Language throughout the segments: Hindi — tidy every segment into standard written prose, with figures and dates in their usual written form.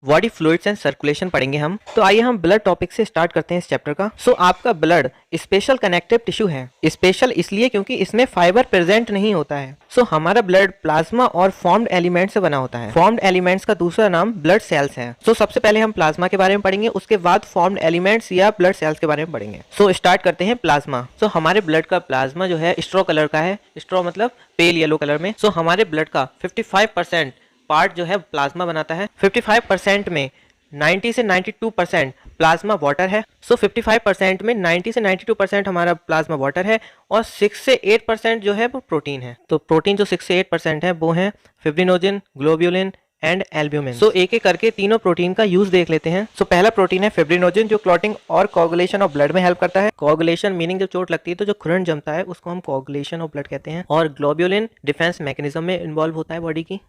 बॉडी फ्लूइड्स एंड सर्कुलेशन पढ़ेंगे हम। तो आइए हम ब्लड टॉपिक से स्टार्ट करते हैं इस चैप्टर का। आपका ब्लड स्पेशल कनेक्टिव टिश्यू है। स्पेशल इसलिए क्योंकि इसमें फाइबर प्रेजेंट नहीं होता है। हमारा ब्लड प्लाज्मा और फॉर्म्ड एलिमेंट से बना होता है। फॉर्म्ड एलिमेंट्स का दूसरा नाम ब्लड सेल्स है। सबसे पहले हम प्लाज्मा के बारे में पढ़ेंगे, उसके बाद फॉर्म्ड एलिमेंट्स या ब्लड सेल्स के बारे में पढ़ेंगे। स्टार्ट करते हैं प्लाज्मा। हमारे ब्लड का प्लाज्मा जो है स्ट्रॉ कलर का है। स्ट्रॉ मतलब पेल येलो कलर में। हमारे ब्लड का 55% पार्ट जो है प्लाज्मा बनाता है। 55% में 90 से 92% प्लाज्मा वाटर है। 55% में 90 से 92% हमारा प्लाज्मा वाटर है और 6 से 8% जो है वो प्रोटीन है। प्रोटीन जो 6 से 8% है वो है फिब्रिनोजन, ग्लोब्यूलिन एंड एल्ब्यूमिन। एक एक करके तीनों प्रोटीन का यूज देख लेते हैं। पहला प्रोटीन है फिब्रिनोजन, जो क्लॉटिंग और कोगुलेशन ऑफ ब्लड में हेल्प करता है। कोगुलेशन मीनिंग जब चोट लगती है तो जो खून जमता है उसको हम कोगुलेशन ऑफ ब्लड कहते हैं। और ग्लोब्यूलिन डिफेंस मैकेनिज्म में इन्वॉल्व होता है बॉडी की,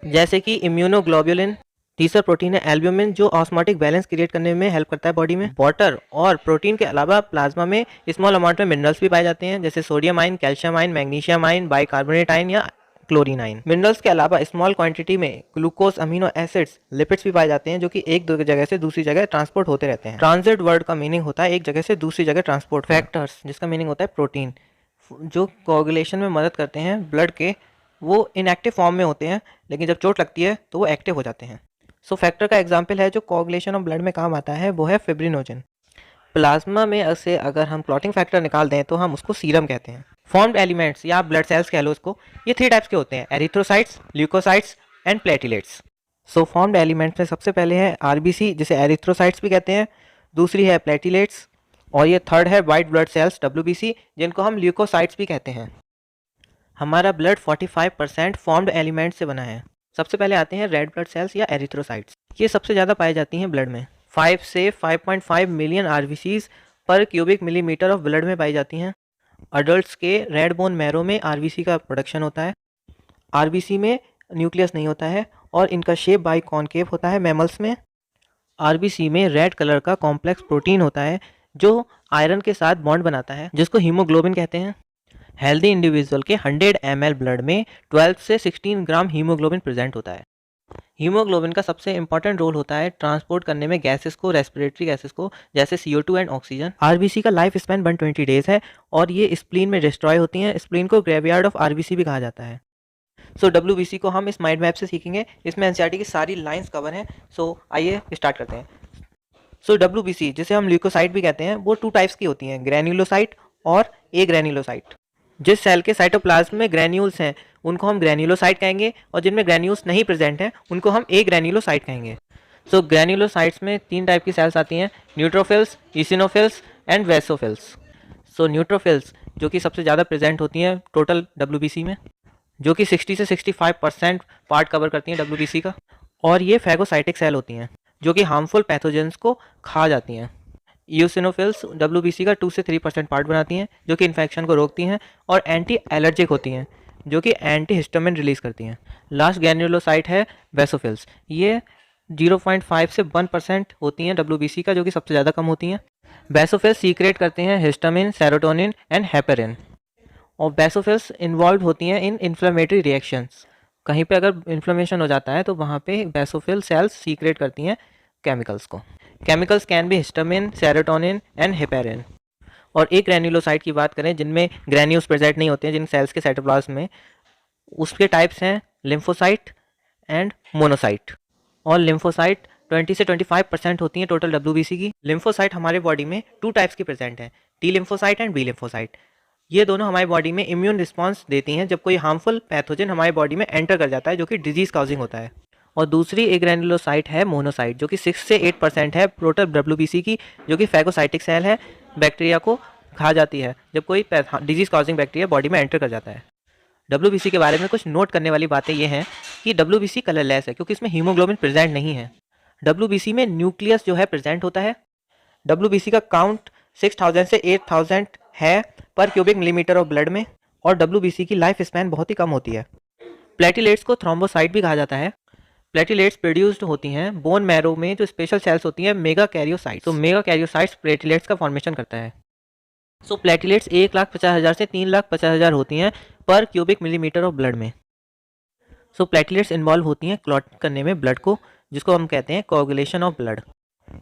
जैसे कि इम्यूनोग्लोब्यूलिन। तीसरा प्रोटीन है एल्ब्यूमिन, जो ऑस्मोटिक बैलेंस क्रिएट करने में हेल्प करता है बॉडी में। वाटर और प्रोटीन के अलावा प्लाज्मा में स्मॉल अमाउंट में मिनरल्स भी पाए जाते हैं, जैसे sodium ion, calcium ion, magnesium ion, bicarbonate ion या क्लोरीन आयन। मिनरल्स के अलावा स्मॉल क्वांटिटी में ग्लूकोज, अमीनो एसिड्स, लिपिड्स भी पाए जाते हैं, जो कि एक जगह से दूसरी जगह ट्रांसपोर्ट होते रहते हैं। ट्रांजिट वर्ड का मीनिंग होता है एक जगह से दूसरी जगह ट्रांसपोर्ट। फैक्टर्स, जिसका मीनिंग होता है प्रोटीन, जो कोगुलेशन में मदद करते हैं ब्लड के, वो इनएक्टिव फॉर्म में होते हैं, लेकिन जब चोट लगती है तो वो एक्टिव हो जाते हैं। फैक्टर का एग्जांपल है जो कोगुलेशन ऑफ ब्लड में काम आता है, वो है फिब्रिनोजन। प्लाज्मा में से अगर हम क्लॉटिंग फैक्टर निकाल दें तो हम उसको सीरम कहते हैं। फॉर्म्ड एलिमेंट्स या ब्लड सेल्स कह लो उसको, ये 3 टाइप्स के होते हैं, erythrocytes, leucocytes and platelets. Formed elements में सबसे पहले है आरबीसी, जिसे एरिथ्रोसाइट्स भी कहते हैं। दूसरी है प्लेटिलेट्स और ये थर्ड है वाइट ब्लड सेल्स, डब्ल्यूबीसी, जिनको हम ल्यूकोसाइट्स भी कहते हैं। हमारा ब्लड 45% फॉर्म्ड एलिमेंट से बना है। सबसे पहले आते हैं रेड ब्लड सेल्स या एरिथ्रोसाइट्स। ये सबसे ज़्यादा पाई जाती हैं ब्लड में। 5 से 5.5 मिलियन आरबीसीज पर क्यूबिक मिलीमीटर ऑफ ब्लड में पाई जाती हैं। अडल्ट्स के रेड बोन मैरो में आरबीसी का प्रोडक्शन होता है। आरबीसी में न्यूक्लियस नहीं होता है और इनका शेप बाई कॉनकेव होता है मैमल्स में। आरबीसी में रेड कलर का कॉम्प्लेक्स प्रोटीन होता है जो आयरन के साथ बॉन्ड बनाता है, जिसको हीमोग्लोबिन कहते हैं। हेल्दी इंडिविजुअल के 100 ml ब्लड में 12 से 16 ग्राम हीमोग्लोबिन प्रेजेंट होता है। हीमोग्लोबिन का सबसे इंपॉर्टेंट रोल होता है ट्रांसपोर्ट करने में गैसेस को, रेस्पिरेटरी गैसेस को, जैसे CO2 एंड ऑक्सीजन। आरबीसी का लाइफ स्पैन 120 डेज है और ये स्प्लीन में डिस्ट्रॉय होती हैं। स्प्लीन को ग्रेवयार्ड ऑफ आरबीसी भी कहा जाता है। डब्ल्यूबीसी को हम इस माइंड मैप से सीखेंगे। इसमें एनसीईआरटी की सारी लाइंस कवर हैं। आइए स्टार्ट करते हैं। डब्ल्यूबीसी, जिसे हम ल्यूकोसाइट भी कहते हैं, वो 2 टाइप्स की होती हैं, ग्रैन्युलोसाइट और ए ग्रैन्युलोसाइट। जिस सेल के साइटोप्लाज्म में ग्रैन्यूल्स हैं उनको हम ग्रैन्युलोसाइट कहेंगे और जिनमें ग्रैन्यूल्स नहीं प्रेजेंट हैं उनको हम ए ग्रैन्युलोसाइट कहेंगे। ग्रैन्युलोसाइट्स में 3 टाइप की सेल्स आती हैं, न्यूट्रोफिल्स, ईसिनोफिल्स एंड वेसोफिल्स। न्यूट्रोफिल्स जो कि सबसे ज़्यादा प्रेजेंट होती हैं टोटल डब्ल्यूबीसी में, जो कि 60 से 65% पार्ट कवर करती हैं डब्ल्यूबीसी का। और ये फैगोसाइटिक सेल होती हैं जो कि हार्मफुल पैथोजेंस को खा जाती हैं। ईओसिनोफिल्स डब्ल्यूबीसी का 2 से 3% पार्ट बनाती हैं, जो कि इन्फेक्शन को रोकती हैं और एंटी एलर्जिक होती हैं, जो कि एंटी हिस्टामिन रिलीज करती हैं। लास्ट ग्रैन्युलोसाइट है बेसोफिल्स। ये 0.5 से 1% होती हैं डब्ल्यूबीसी का, जो कि सबसे ज़्यादा कम होती हैं। बेसोफिल्स सीक्रेट करते हैं हिस्टामिन, सेरोटोनिन एंड हेपेरिन। और बेसोफिल्स इन्वॉल्व होती हैं इन इन्फ्लेमेटरी रिएक्शंस। कहीं पे अगर इन्फ्लेमेशन हो जाता है तो वहाँ पे बेसोफिल सेल्स सीक्रेट करती हैं केमिकल्स को। Chemicals can be histamine, serotonin and heparin. और एक ग्रैन्युलोसाइट की बात करें जिनमें ग्रैन्यूल्स प्रेजेंट नहीं होते हैं जिन सेल्स के साइटोप्लाज्म में, उसके टाइप्स हैं लिम्फोसाइट एंड मोनोसाइट। और लिम्फोसाइट 20 से 25% होती हैं टोटल डब्ल्यूबीसी की। लिम्फोसाइट हमारे बॉडी में 2 टाइप्स की प्रेजेंट हैं, T lymphocyte and B lymphocyte. ये दोनों हमारी बॉडी में इम्यून रिस्पांस देती हैं जब कोई हार्मफुल पैथोजन हमारी बॉडी में एंटर कर जाता है, जो कि डिजीज काउजिंग होता है। और दूसरी एक ग्रैन्युलोसाइट है मोनोसाइट, जो कि 6 से 8% है टोटल डब्ल्यूबीसी की, जो कि फैगोसाइटिक सेल है, बैक्टीरिया को खा जाती है जब कोई डिजीज काउजिंग बैक्टीरिया बॉडी में एंटर कर जाता है। डब्ल्यूबीसी के बारे में कुछ नोट करने वाली बातें ये हैं कि डब्ल्यूबीसी कलरलेस है क्योंकि इसमें हीमोग्लोबिन प्रेजेंट नहीं है। डब्ल्यूबीसी में न्यूक्लियस जो है प्रेजेंट होता है। डब्ल्यूबीसी का काउंट 6000 से 8000 है पर क्यूबिक मिलीमीटर ऑफ ब्लड में। और डब्ल्यूबीसी की लाइफ स्पैन बहुत ही कम होती है। प्लेटिलेट्स को थ्रोम्बोसाइट भी कहा जाता है। प्लेटिलेट्स प्रोड्यूस्ड होती हैं बोन मैरो में, जो स्पेशल सेल्स होती हैं mega karyocytes. Mega karyocytes platelets का फॉर्मेशन करता है। प्लेटिलेट्स 1,50,000 से 3,50,000 होती हैं पर क्यूबिक मिलीमीटर ऑफ ब्लड में। प्लेटिलेट्स इन्वॉल्व होती हैं क्लॉट करने में ब्लड को, जिसको हम कहते हैं कोगुलेशन ऑफ ब्लड।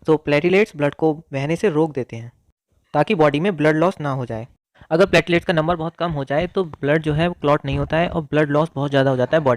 तो प्लेटलेट्स ब्लड को बहने से रोक देते हैं ताकि बॉडी में ब्लड लॉस ना हो जाए। अगर प्लेटलेट्स का नंबर बहुत कम हो जाए तो ब्लड जो है वो क्लॉट नहीं होता है और ब्लड लॉस बहुत ज़्यादा हो जाता है बॉडी